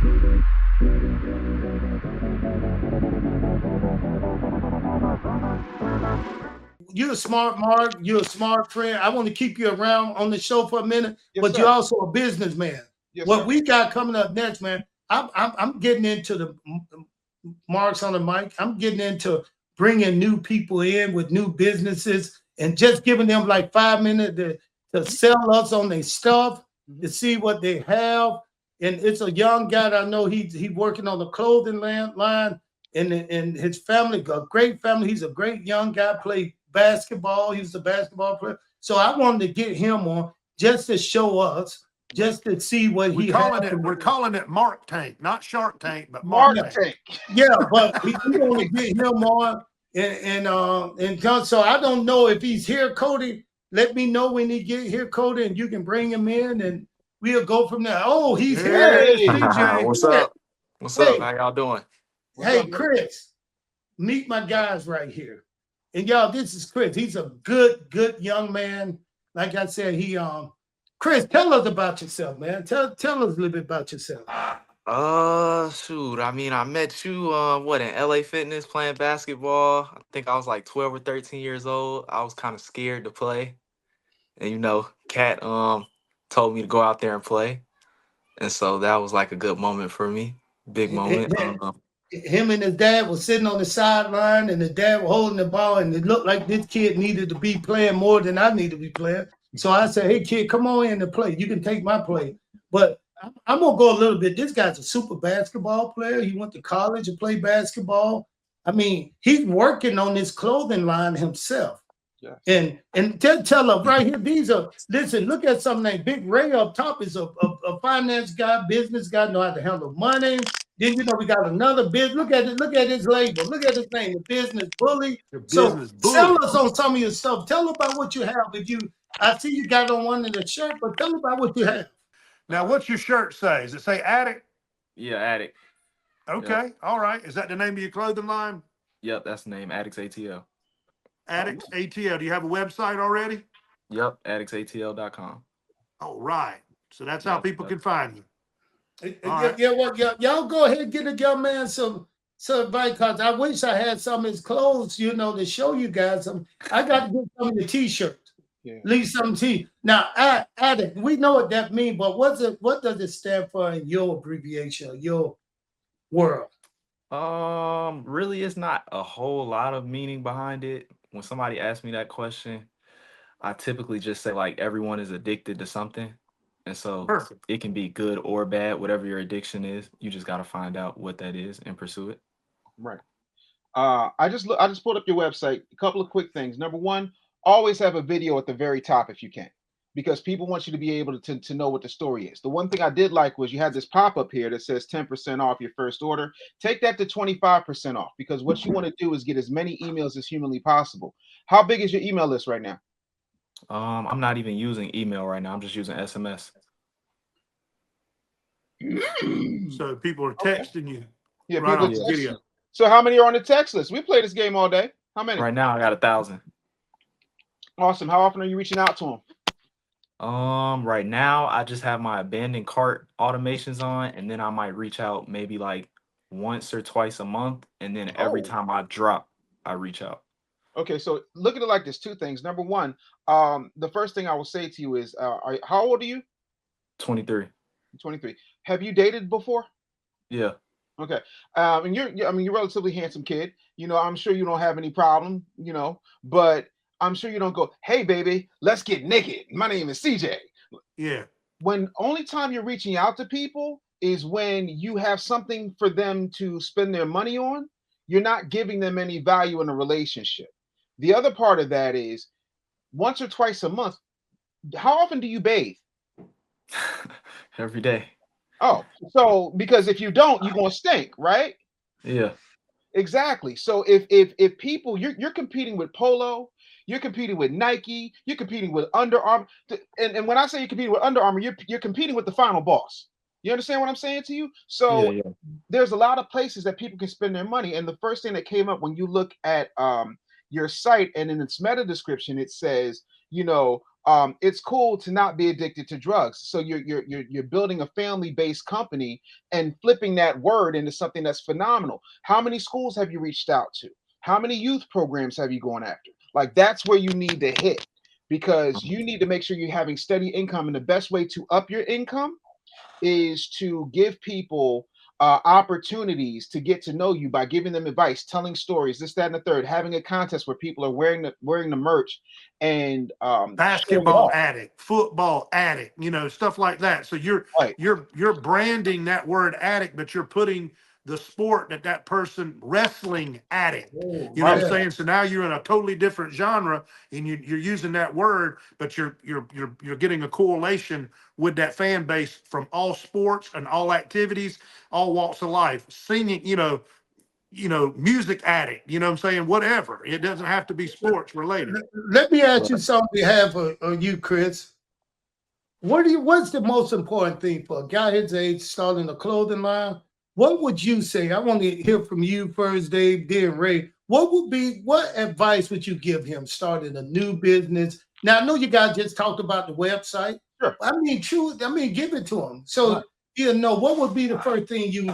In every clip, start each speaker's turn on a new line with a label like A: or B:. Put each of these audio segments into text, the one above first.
A: You're a smart Mark. You're a smart friend. I want to keep you around on the show for a minute,
B: Yes,
A: but
B: sir.
A: you're also a businessman.
B: Yes,
A: What
B: sir.
A: we got coming up next, man, I'm getting into the Marks on the mic. I'm getting into bringing new people in with new businesses and just giving them like 5 minutes to sell us on their stuff, to see what they have. And it's a young guy that I know he's working on the clothing line and his family, a great family. He's a great young guy, played basketball. He was a basketball player. So I wanted to get him on just to show us, just to see what he has.
C: We're calling it Mark Tank, not Shark Tank, but
B: Mark
C: Mark
B: Tank.
A: Yeah, but we want to get him on and come. So I don't know if he's here, Cody. Let me know when he get here, Cody, and you can bring him in, and we'll go from there. Oh, he's here.
B: Hey.
C: CJ.
D: What's up? What's
A: Hey.
D: up? How y'all doing?
B: What's
A: Hey,
B: up, man?
A: Chris, meet my guys right here. And y'all, this is Chris. He's a good young man. Like I said, Chris, tell us about yourself, man. Tell us a little bit about yourself.
D: Shoot. I mean, I met you, in LA Fitness playing basketball. I think I was like 12 or 13 years old. I was kind of scared to play. And, Kat, told me to go out there and play. And so that was like a good moment for me. Big moment.
A: Him and his dad was sitting on the sideline, and the dad was holding the ball, and it looked like this kid needed to be playing more than I need to be playing. So I said, "Hey, kid, come on in and play. You can take my play." But I'm gonna go a little bit. This guy's a super basketball player. He went to college and played basketball. I mean, he's working on this clothing line himself.
B: Yes.
A: And tell us right here, listen, look at something like Big Ray up top is a finance guy, business guy, know how to handle money. Then we got another business. Look at his label. Look at his name, the business bully. Tell us on some of your stuff. Tell about what you have. I see you got on one of the shirt, but tell about what you have.
C: Now, what's your shirt say? Does it say Addict?
D: Yeah, Addict.
C: Okay,
D: Yep.
C: all right. Is that the name of your clothing line?
D: Yep, that's the name. Addicts ATL.
C: Addicts ATL. Do you have a website already?
D: Yep, addictsatl.com.
C: All right. So that's how people can find you.
A: Y'all go ahead and get a young man some advice, because I wish I had some of his clothes, to show you guys. I got to get some of the t-shirts.
B: Yeah.
A: At least some Now, Addict, we know what that means, but what does it stand for in your abbreviation, your world?
D: Really, it's not a whole lot of meaning behind it. When somebody asks me that question, I typically just say like everyone is addicted to something. And so
C: Perfect.
D: It can be good or bad, whatever your addiction is. You just got to find out what that is and pursue it.
B: Right. I just pulled up your website. A couple of quick things. Number one, always have a video at the very top if you can, because people want you to be able to know what the story is. The one thing I did like was you had this pop-up here that says 10% off your first order. Take that to 25% off, because what you want to do is get as many emails as humanly possible. How big is your email list right now?
D: I'm not even using email right now. I'm just using SMS.
C: So people are texting you.
B: Yeah,
C: right
B: people
C: on the
B: text
C: video.
B: you. So how many are on the text list? We play this game all day. How many?
D: Right now, I got 1,000.
B: Awesome. How often are you reaching out to them?
D: Right now, I just have my abandoned cart automations on, and then I might reach out maybe like once or twice a month, and then every time I drop, I reach out.
B: Okay, so look at it like this: two things. Number one, the first thing I will say to you is, how old are you?
D: 23.
B: 23. Have you dated before?
D: Yeah.
B: Okay. And you're a relatively handsome kid. I'm sure you don't have any problem, but I'm sure you don't go, "Hey baby, let's get naked. My name is CJ."
C: Yeah.
B: When only time you're reaching out to people is when you have something for them to spend their money on. You're not giving them any value in a relationship. The other part of that is once or twice a month. How often do you bathe?
D: Every day.
B: Oh, so because if you don't, you're gonna stink, right?
D: Yeah.
B: Exactly. So if people, you're competing with Polo, you're competing with Nike, you're competing with Under Armour, and when I say you're competing with Under Armour, you're competing with the final boss. You understand what I'm saying to you? So
D: Yeah.
B: there's a lot of places that people can spend their money, and the first thing that came up when you look at your site, and in its meta description, it says, it's cool to not be addicted to drugs. So you're building a family-based company and flipping that word into something that's phenomenal. How many schools have you reached out to? How many youth programs have you gone after? Like that's where you need to hit, because you need to make sure you're having steady income. And the best way to up your income is to give people opportunities to get to know you by giving them advice, telling stories, this, that, and the third, having a contest where people are wearing the merch and showing it
C: Basketball
B: off.
C: addict, football addict, stuff like that. So
B: Right.
C: you're branding that word addict, but you're putting the sport that person wrestling addict.
A: Oh,
C: You know what
B: Right.
C: I'm
A: yeah.
C: saying? So now you're in a totally different genre, and you're using that word, but you're getting a correlation with that fan base from all sports and all activities, all walks of life, singing, music addict, you know what I'm saying? Whatever. It doesn't have to be sports related.
A: Let me ask you something on behalf of you, Chris. What's the most important thing for a guy his age starting a clothing line? What would you say? I want to hear from you first, Dave, then Ray. What advice would you give him starting a new business? Now I know you guys just talked about the website.
B: Sure.
A: Give it to him.
B: Right.
A: So he'll know what would be the first thing you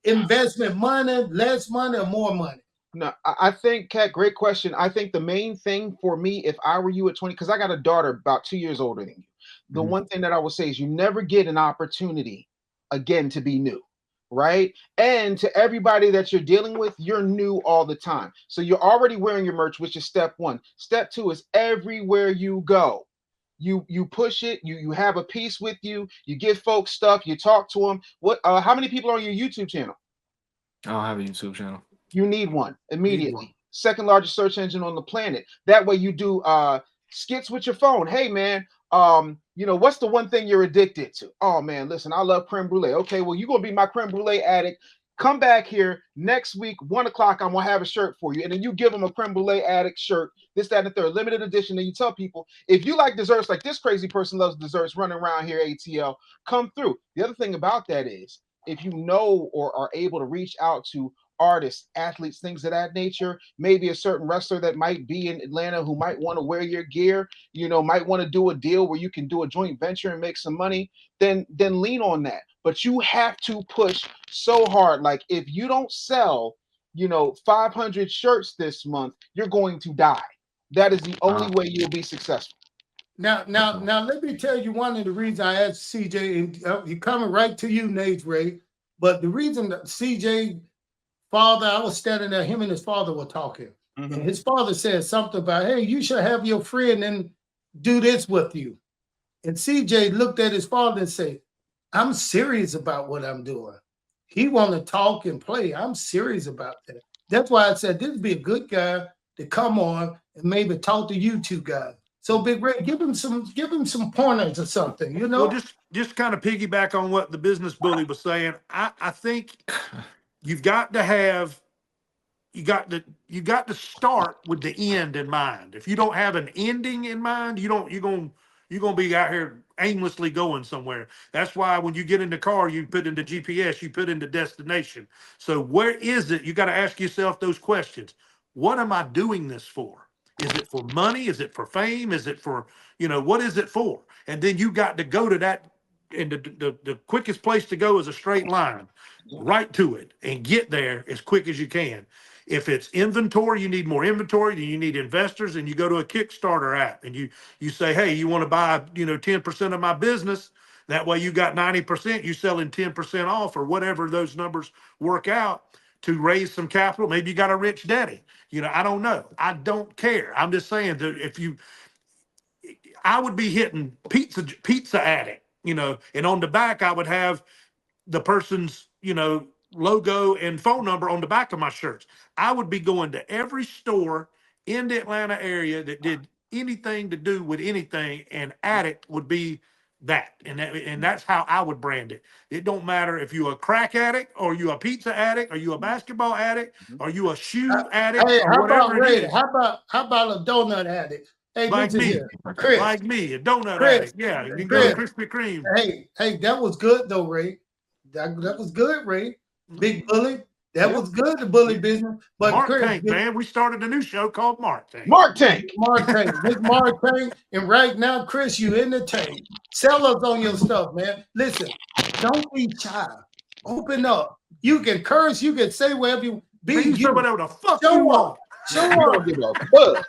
A: investment money, less money, or more money.
B: No, I think, Kat, great question. I think the main thing for me, if I were you at 20, because I got a daughter about 2 years older than you, the
C: Mhm.
B: one thing that I would say is you never get an opportunity again to be new, right? And to everybody that you're dealing with, you're new all the time. So you're already wearing your merch, which is step one. Step two is everywhere you go. You push it, you have a piece with you, you give folks stuff, you talk to them. How many people are on your YouTube channel?
D: I don't have a YouTube channel.
B: You need one
A: Need
B: immediately.
A: one.
B: Second largest search engine on the planet. That way you do skits with your phone. Hey man, what's the one thing you're addicted to? Oh man, listen, I love creme brulee. Okay, well, you're gonna be my creme brulee addict. Come back here next week, 1 o'clock. I'm gonna have a shirt for you. And then you give them a creme brulee addict shirt, this, that, and the third, limited edition. And you tell people, if you like desserts, like this crazy person loves desserts running around here, ATL, come through. The other thing about that is if you know or are able to reach out to artists, athletes, things of that nature, maybe a certain wrestler that might be in Atlanta who might want to wear your gear, might want to do a deal where you can do a joint venture and make some money, then lean on that. But you have to push so hard. Like if you don't sell, 500 shirts this month, you're going to die. That is the only way you'll be successful.
A: Now, let me tell you one of the reasons I asked CJ, and he coming right to you, Nate Ray. But the reason that CJ father, I was standing there, him and his father were talking.
B: Mhm.
A: And his father said something about, hey, you should have your friend and do this with you. And CJ looked at his father and said, I'm serious about what I'm doing. He want to talk and play. I'm serious about that. That's why I said this would be a good guy to come on and maybe talk to you two guys. So Big Ray, give him some pointers or something,
C: Well, just kind of piggyback on what the business bully was saying. I think you've got to have you got to start with the end in mind. If you don't have an ending in mind, you're gonna be out here aimlessly going somewhere. That's why when you get in the car, you put into GPS, you put into destination. So where is it? You got to ask yourself those questions. What am I doing this for? Is it for money? Is it for fame? Is it for, what is it for? And then you got to go to that. And the quickest place to go is a straight line right to it and get there as quick as you can. If it's inventory, you need more inventory, then you need investors, and you go to a Kickstarter app and you say, hey, you want to buy, 10% of my business. That way you got 90%, you selling 10% off or whatever those numbers work out to raise some capital. Maybe you got a rich daddy. I don't know. I don't care. I'm just saying that I would be hitting pizza addict, and on the back I would have the person's, logo and phone number on the back of my shirts. I would be going to every store in the Atlanta area that did anything to do with anything, and addict would be that. And that's how I would brand it. It don't matter if you're a crack addict or you a pizza addict or you a basketball addict or you a shoe addict
A: Hey,
C: or
A: how about
C: whatever it
A: Ray?
C: is.
A: How about a donut addict? Hey,
C: Like
A: listen
C: me,
A: here, Chris.
C: like me, a donut
A: Chris,
C: addict. Yeah, you can go to
A: Chris.
C: Krispy Kreme.
A: Hey, that was good though, Ray. That was good, Ray. Big bully. That was good, the bully business. But
C: Mark
A: Chris,
C: Tank, man. We started a new show called Mark Tank.
B: Mark Tank.
A: Mark Tank, this Mark Tank, and right now, Chris, you in the tank. Sell us on your stuff, man. Listen, don't be shy. Open up. You can curse, you can say whatever you be.
C: You
A: You
C: say whatever the fuck
A: show
C: you
A: up.
C: want.
A: Show
B: You
A: us.
B: don't give a fuck.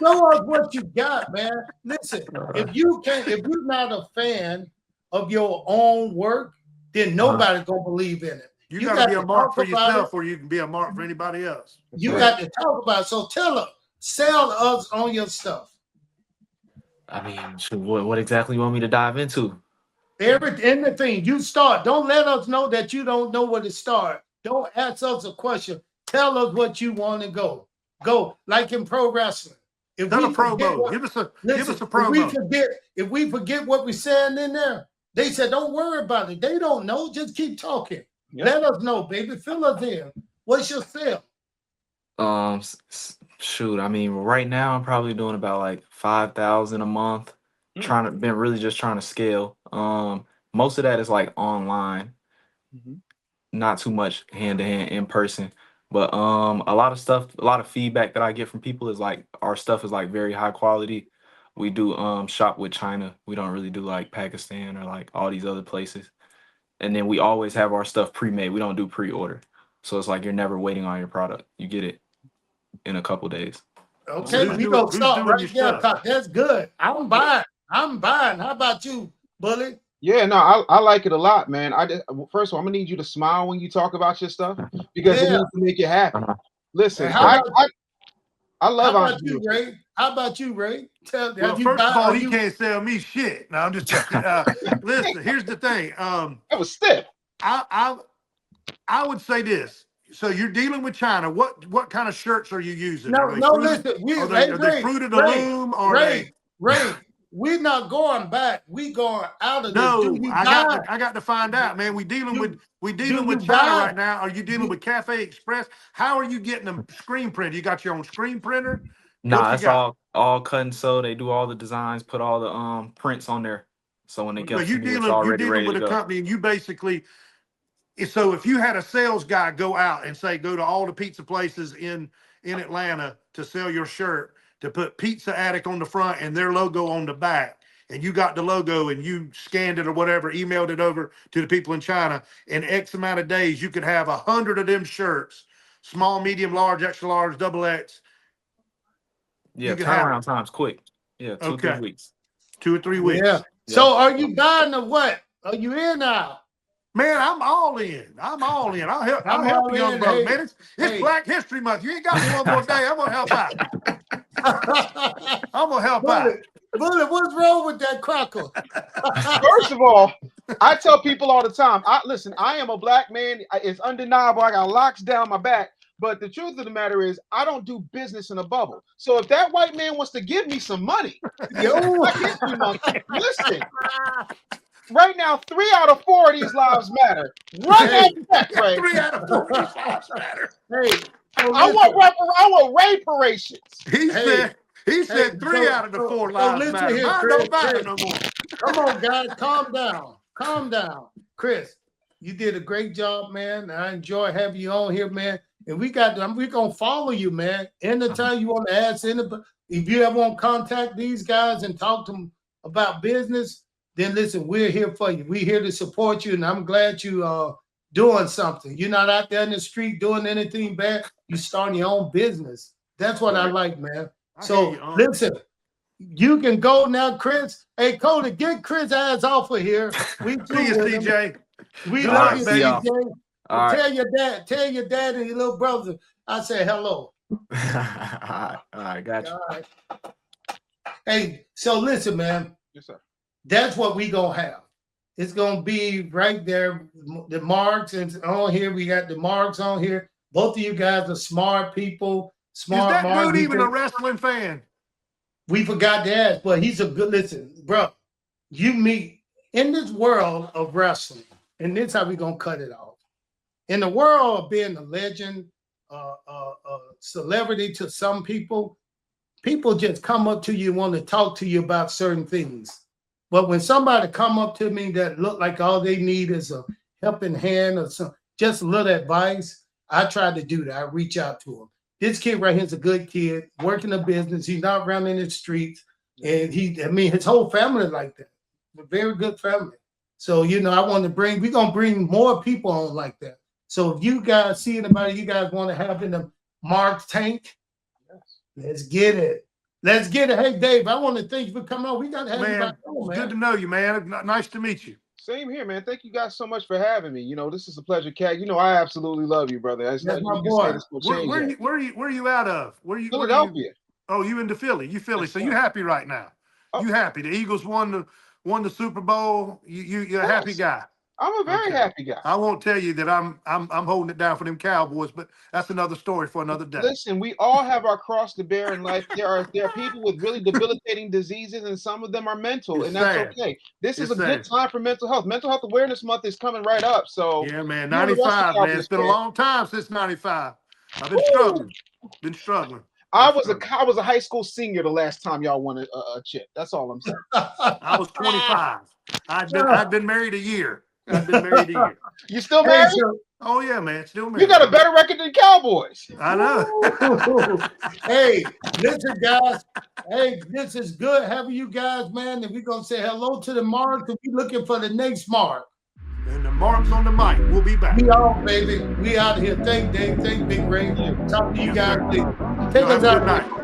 A: Show us what you got, man. Listen, if you're not a fan of your own work, then nobody's gonna believe in it.
C: You got to be a mark for yourself,
A: it.
C: or you can be a mark for anybody else.
A: You got to talk about it. So tell us, sell us on your stuff.
D: I mean, what exactly you want me to dive into?
A: Anything you start. Don't let us know that you don't know where to start. Don't ask us a question. Tell us what you want to go. Go like in pro wrestling. If
C: Done
A: we
C: a promo. Give us a promo.
A: If we forget what we're saying in there, they said, don't worry about it. They don't know. Just keep talking.
B: Yep.
A: Let us know, baby. Fill us in. What's your sale?
D: Shoot, I mean, right now I'm probably doing about like 5,000 a month. Been really just trying to scale. Most of that is like online, not too much hand to hand in person. But a lot of feedback that I get from people is like our stuff is like very high quality. We do shop with China. We don't really do like Pakistan or like all these other places. And then we always have our stuff pre-made. We don't do pre-order. So it's like you're never waiting on your product. You get it in a couple days.
A: Okay, we gonna start right there. That's good. I'm buying. How about you, Bully?
B: Yeah, no, I like it a lot, man. First of all, I'm gonna need you to smile when you talk about your stuff because it needs to make you happy. Listen, I love.
A: How about you, Ray? How about you, Ray?
C: Well, first of all, he can't sell me shit. No, I'm just joking. Listen, here's the thing.
B: That was stiff.
C: I would say this. So you're dealing with China. What kind of shirts are you using?
A: No, listen.
C: Are they Fruit of the Loom?
A: Ray, we're not going back. We going out of
C: this. No, I got to find out, man. We dealing with China right now. Are you dealing with Cafe Express? How are you getting them screen printed? You got your own screen printer?
D: Nah, it's all cut and sew. They do all the designs, put all the prints on there. So when they get to me, it's already ready to go.
C: You're dealing with a company, and you basically. So if you had a sales guy go out and say, go to all the pizza places in Atlanta to sell your shirt, to put Pizza Attic on the front and their logo on the back, and you got the logo and you scanned it or whatever, emailed it over to the people in China, in X amount of days, you could have 100 of them shirts, small, medium, large, extra large, double X.
D: Yeah, turnaround time's quick. Yeah, 2 or 3 weeks.
C: 2 or 3 weeks.
A: Yeah. So are you buying the what? Are you in now?
C: Man, I'm all in. I'll help you, young brother. Man, it's Black History Month. You ain't got me one more day. I'm gonna help out. I'm gonna help out.
A: Bully, what's wrong with that cracker?
B: First of all, I tell people all the time. Listen, I am a black man. It's undeniable. I got locks down my back. But the truth of the matter is, I don't do business in a bubble. So if that white man wants to give me some money, Black History Month, listen. Right now, 3 out of 4 of these lives matter. Right now, Ray.
C: 3 out of 4 of these lives matter.
A: Hey,
B: I want reparations.
C: He said 3 out of the 4 lives matter. Mine don't matter no more.
A: Come on, guys, calm down. Calm down. Chris, you did a great job, man. I enjoy having you on here, man. And we're gonna follow you, man. Anytime you want to ask anybody, if you ever want to contact these guys and talk to them about business, then listen, we're here for you. We're here to support you, and I'm glad you are doing something. You're not out there in the street doing anything bad. You're starting your own business. That's what I like, man. So listen, you can go now, Chris. Hey, Cody, get Chris' ass off of here. We
C: see you, CJ.
A: We love you, CJ. Tell your dad and your little brother I say hello.
D: All right, gotcha.
A: All right. Hey, so listen, man.
B: Yes, sir.
A: That's what we gonna have. It's gonna be right there. The marks and on here. We got the marks on here. Both of you guys are smart people. Smart.
C: Is that dude even a wrestling fan?
A: We forgot to ask, but he's a good listen, bro. You meet in this world of wrestling, and this is how we gonna cut it off. In the world of being a legend, celebrity to some people just come up to you and want to talk to you about certain things. But when somebody come up to me that look like all they need is a helping hand or some, just a little advice, I try to do that. I reach out to him. This kid right here is a good kid, working a business. He's not running the streets. And his whole family like that. A very good family. So, I want to we're going to bring more people on like that. So if you guys see anybody you guys want to have in the Mark tank, let's get it. Let's get it. Hey, Dave, I want to thank you for coming on. We got to have you back on, man.
C: Good to know you, man. Nice to meet you.
B: Same here, man. Thank you guys so much for having me. This is a pleasure, Cat. I absolutely love you, brother.
A: That's my boy.
C: Where are you out of?
B: Philadelphia.
C: Oh, you into Philly? You Philly? So you happy right now?
B: Oh.
C: You happy? The Eagles won the Super Bowl. You're a happy guy.
B: I'm a very happy guy.
C: I won't tell you that I'm holding it down for them Cowboys, but that's another story for another day.
B: Listen, we all have our cross to bear in life. There are people with really debilitating diseases, and some of them are mental, and that's okay. This is a good time for mental health. Mental Health Awareness Month is coming right up. So
C: yeah, man, 95, man. It's been a long time since 95. I've been struggling.
B: I was a high school senior the last time y'all won a chip. That's all I'm saying.
C: I was 25. I've been married a year. I've been married a year.
B: You still married?
C: Oh yeah, man. Still married.
B: You got a better record than Cowboys.
C: I know.
A: Hey, listen, guys. Hey, this is good having you guys, man. And we're gonna say hello to the Mark, and we're looking for the next Mark.
C: And the Mark's on the mic. We'll be back.
A: We all, baby. We out here. Thank Dave. Thank Big Ray. Talk to you guys later. Take us out.